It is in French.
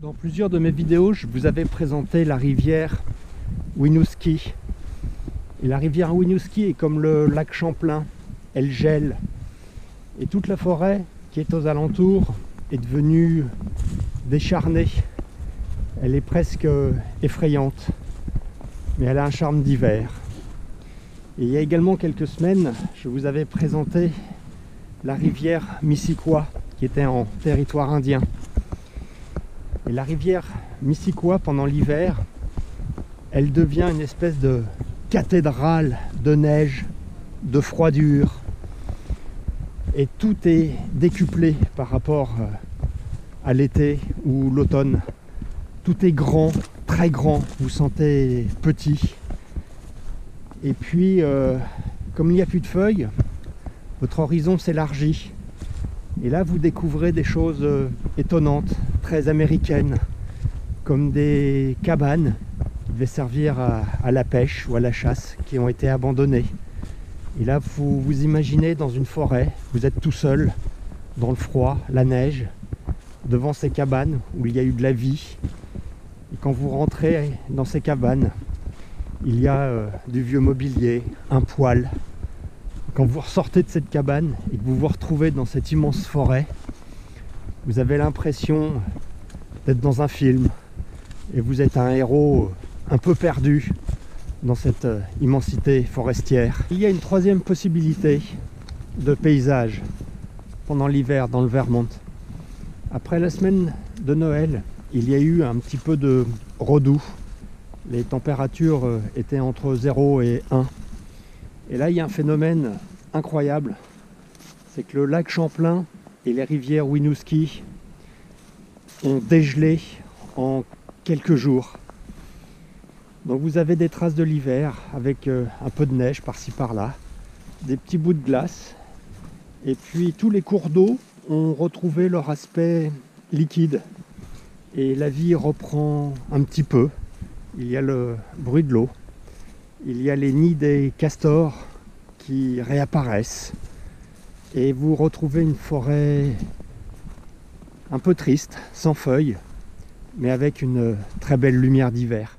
Dans plusieurs de mes vidéos, je vous avais présenté la rivière Winooski. Et la rivière Winooski est comme le lac Champlain, elle gèle. Et toute la forêt qui est aux alentours est devenue décharnée. Elle est presque effrayante, mais elle a un charme d'hiver. Et il y a également quelques semaines, je vous avais présenté la rivière Missisquoi, qui était en territoire indien. Et la rivière Missisquoi, pendant l'hiver, elle devient une espèce de cathédrale de neige, de froidure. Et tout est décuplé par rapport à l'été ou l'automne. Tout est grand, très grand, vous sentez petit. Et puis, comme il n'y a plus de feuilles, votre horizon s'élargit. Et là, vous découvrez des choses étonnantes, très américaines, comme des cabanes qui devaient servir à la pêche ou à la chasse, qui ont été abandonnées. Et là, vous vous imaginez dans une forêt, vous êtes tout seul, dans le froid, la neige, devant ces cabanes où il y a eu de la vie. Et quand vous rentrez dans ces cabanes, il y a du vieux mobilier, un poêle. Quand vous ressortez de cette cabane et que vous vous retrouvez dans cette immense forêt, vous avez l'impression d'être dans un film et vous êtes un héros un peu perdu dans cette immensité forestière. Il y a une troisième possibilité de paysage pendant l'hiver dans le Vermont. Après la semaine de Noël, il y a eu un petit peu de redoux. Les températures étaient entre 0 et 1. Et là, il y a un phénomène incroyable. C'est que le lac Champlain et les rivières Winooski ont dégelé en quelques jours. Donc vous avez des traces de l'hiver avec un peu de neige par-ci par-là, des petits bouts de glace. Et puis tous les cours d'eau ont retrouvé leur aspect liquide. Et la vie reprend un petit peu. Il y a le bruit de l'eau. Il y a les nids des castors qui réapparaissent. Et vous retrouvez une forêt un peu triste, sans feuilles, mais avec une très belle lumière d'hiver.